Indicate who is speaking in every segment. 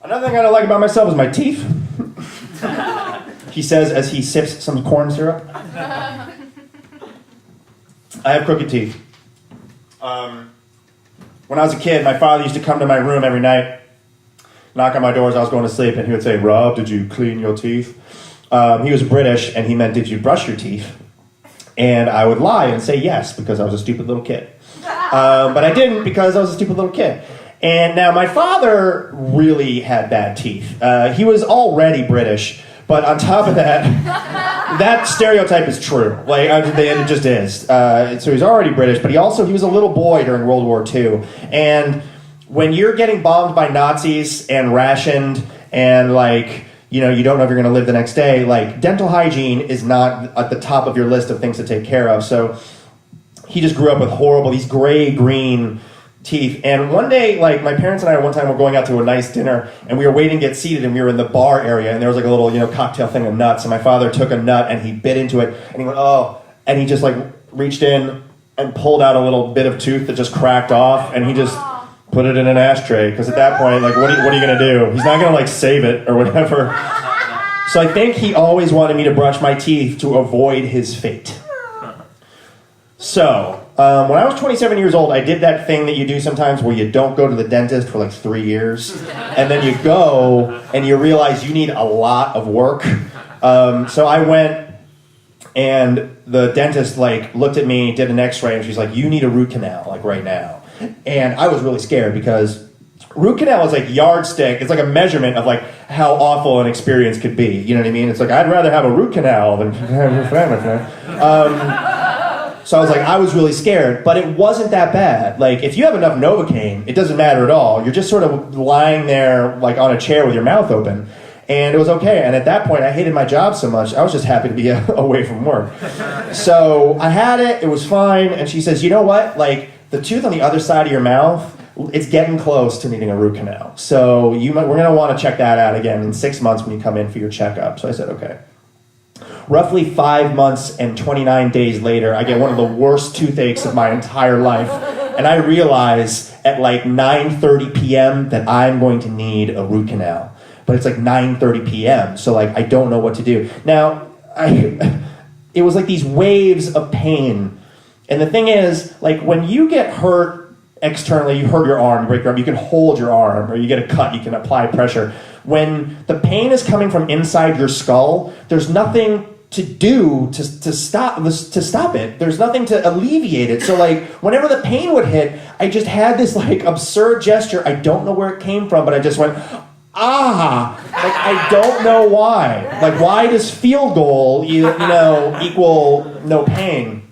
Speaker 1: Another thing I don't like about myself is my teeth. He says as he sips some corn syrup. I have crooked teeth. When I was a kid, my father used to come to my room every night, knock on my door as I was going to sleep, and he would say, "Rob, did you clean your teeth?" He was British, and he meant, "Did you brush your teeth?" And I would lie and say yes, because I was a stupid little kid. But I didn't, because I was a stupid little kid. And now my father really had bad teeth. He was already British, but on top of that, that stereotype is true. Like, it just is. So he's already British, but he was a little boy during World War II. And when you're getting bombed by Nazis and rationed and you don't know if you're going to live the next day, dental hygiene is not at the top of your list of things to take care of. So he just grew up with these gray-green teeth. And one day, my parents and I one time were going out to a nice dinner, and we were waiting to get seated, and we were in the bar area, and there was a little, cocktail thing of nuts, and my father took a nut, and he bit into it, and he went, "Oh," and he just, reached in and pulled out a little bit of tooth that just cracked off, and he just put it in an ashtray, because at that point, what are you going to do? He's not going to, save it or whatever. So I think he always wanted me to brush my teeth to avoid his fate. So, when I was 27 years old, I did that thing that you do sometimes where you don't go to the dentist for 3 years, and then you go and you realize you need a lot of work. So I went, and the dentist looked at me, did an x-ray, and she's like, "You need a root canal, right now." And I was really scared, because root canal is yardstick. It's a measurement of how awful an experience could be. You know what I mean? It's I'd rather have a root canal than have a family. So I was really scared, but it wasn't that bad. If you have enough Novocaine, it doesn't matter at all. You're just sort of lying there, on a chair with your mouth open, and it was okay. And at that point, I hated my job so much, I was just happy to be away from work. So I had it was fine, and she says, "You know what? The tooth on the other side of your mouth, it's getting close to needing a root canal. So we're going to want to check that out again in 6 months when you come in for your checkup." So I said, okay. Roughly 5 months and 29 days later, I get one of the worst toothaches of my entire life. And I realize at 9:30 p.m. that I'm going to need a root canal. But it's 9:30 p.m., so I don't know what to do. Now, it was these waves of pain. And the thing is, when you get hurt externally, you hurt your arm, you break your arm, you can hold your arm, or you get a cut, you can apply pressure. When the pain is coming from inside your skull, there's nothing to do to stop it. There's nothing to alleviate it. So whenever the pain would hit, I just had this absurd gesture. I don't know where it came from, but I just went, "Ah!" I don't know why. Why does field goal equal no pain?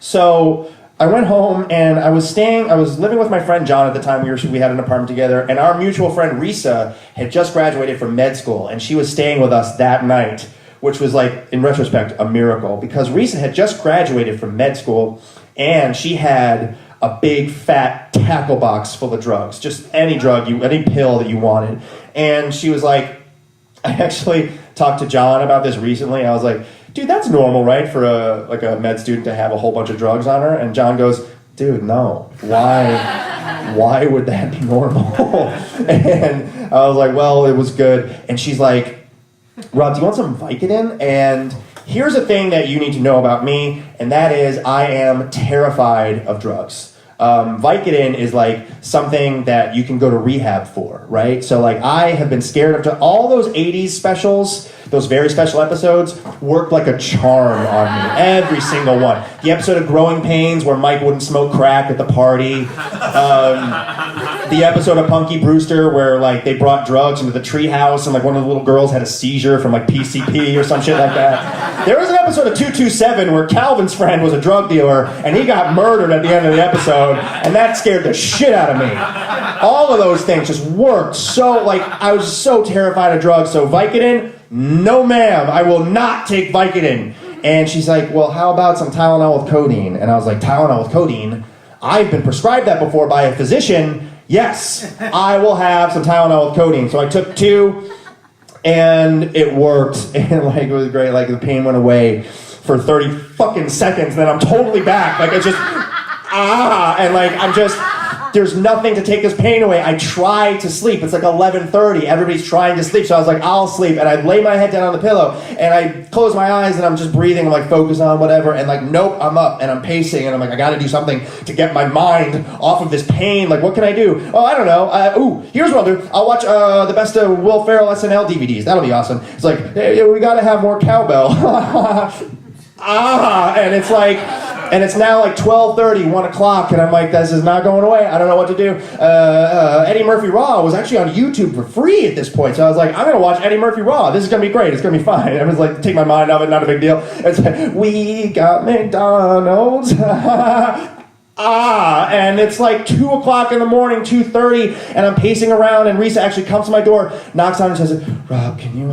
Speaker 1: So I went home, and I was living with my friend John at the time. We had an apartment together, and our mutual friend Risa had just graduated from med school, and she was staying with us that night, which was in retrospect, a miracle, because Risa had just graduated from med school, and she had a big fat tackle box full of drugs, just any any pill that you wanted. And she was I actually talked to John about this recently. I was like, "Dude, that's normal, right, for a med student to have a whole bunch of drugs on her?" And John goes, "Dude, no. Why would that be normal?" And I was like, "Well, it was good." And she's like, "Rob, do you want some Vicodin?" And here's a thing that you need to know about me, and that is I am terrified of drugs. Vicodin is something that you can go to rehab for, right? So I have been scared of all those 80s specials, those very special episodes, worked like a charm on me. Every single one. The episode of Growing Pains where Mike wouldn't smoke crack at the party. The episode of Punky Brewster where they brought drugs into the treehouse and one of the little girls had a seizure from PCP or some shit like that. There was an episode of 227 where Calvin's friend was a drug dealer and he got murdered at the end of the episode, and that scared the shit out of me. All of those things just worked so, I was so terrified of drugs. So Vicodin, no ma'am, I will not take Vicodin. And she's like, "Well, how about some Tylenol with codeine?" And I was like, "Tylenol with codeine? I've been prescribed that before by a physician. Yes, I will have some Tylenol with codeine." So I took 2, and it worked. And it was great. The pain went away for 30 fucking seconds, and then I'm totally back. It's just, and I'm just, there's nothing to take this pain away. I try to sleep. It's like 11:30. Everybody's trying to sleep. So I was like, I'll sleep. And I lay my head down on the pillow and I close my eyes and I'm just breathing. I'm like focused on whatever. And like, nope, I'm up and I'm pacing. And I'm like, I got to do something to get my mind off of this pain. Like, what can I do? Oh, I don't know. Here's what I'll do. I'll watch the best of Will Ferrell SNL DVDs. That'll be awesome. It's like, hey, we got to have more cowbell. And it's like, and it's now like 12:30, 1 o'clock, and I'm like, this is not going away. I don't know what to do. Eddie Murphy Raw was actually on YouTube for free at this point, so I was like, I'm going to watch Eddie Murphy Raw. This is going to be great. It's going to be fine. I was like, take my mind off it, not a big deal. It's like, we got McDonald's. And it's like 2 o'clock in the morning, 2:30, and I'm pacing around, and Risa actually comes to my door, knocks on and says, Rob, can you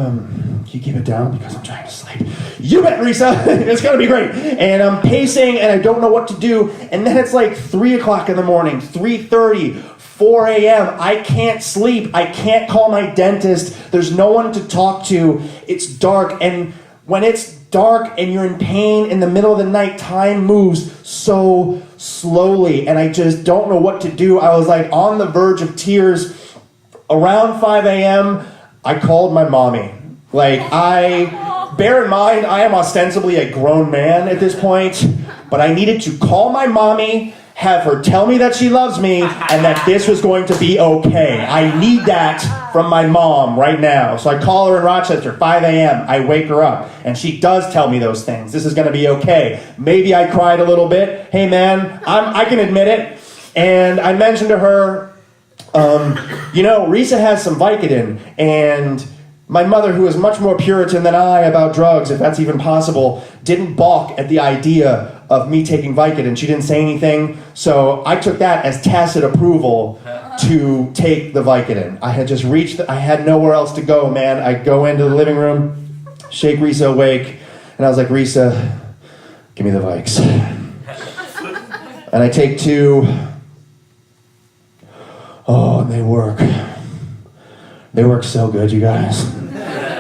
Speaker 1: keep it down because I'm trying to sleep? You bet, Risa. It's going to be great. And I'm pacing, and I don't know what to do, and then it's like 3 o'clock in the morning, 3:30, 4 a.m. I can't sleep. I can't call my dentist. There's no one to talk to. It's dark, and when it's dark and you're in pain in the middle of the night, time moves so slowly, and I just don't know what to do. I was like on the verge of tears. Around 5 a.m., I called my mommy. Bear in mind, I am ostensibly a grown man at this point, but I needed to call my mommy, have her tell me that she loves me, and that this was going to be okay. I need that from my mom right now. So I call her in Rochester, 5 a.m. I wake her up, and she does tell me those things. This is going to be okay. Maybe I cried a little bit. Hey, man, I can admit it. And I mentioned to her, Risa has some Vicodin, and my mother, who is much more Puritan than I about drugs, if that's even possible, didn't balk at the idea of me taking Vicodin. She didn't say anything, so I took that as tacit approval to take the Vicodin. I had just I had nowhere else to go, man. I go into the living room, shake Risa awake, and I was like, Risa, give me the Vikes. And I take 2. Oh, and they work. They work so good, you guys.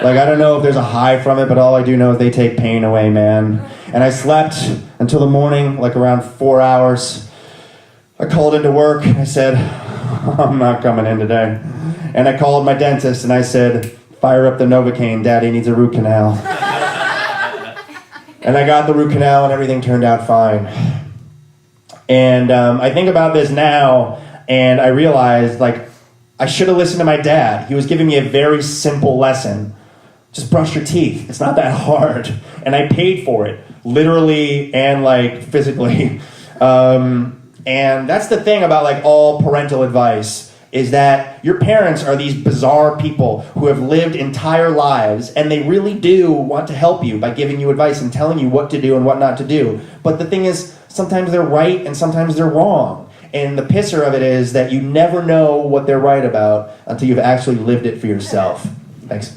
Speaker 1: Like, I don't know if there's a high from it, but all I do know is they take pain away, man. And I slept until the morning, like around 4 hours. I called into work, and I said, I'm not coming in today. And I called my dentist, and I said, fire up the Novocaine, Daddy needs a root canal. And I got the root canal, and everything turned out fine. And I think about this now, and I realized, I should have listened to my dad. He was giving me a very simple lesson. Just brush your teeth. It's not that hard. And I paid for it, literally and physically. And that's the thing about all parental advice, is that your parents are these bizarre people who have lived entire lives, and they really do want to help you by giving you advice and telling you what to do and what not to do. But the thing is, sometimes they're right and sometimes they're wrong. And the pisser of it is that you never know what they're right about until you've actually lived it for yourself. Thanks.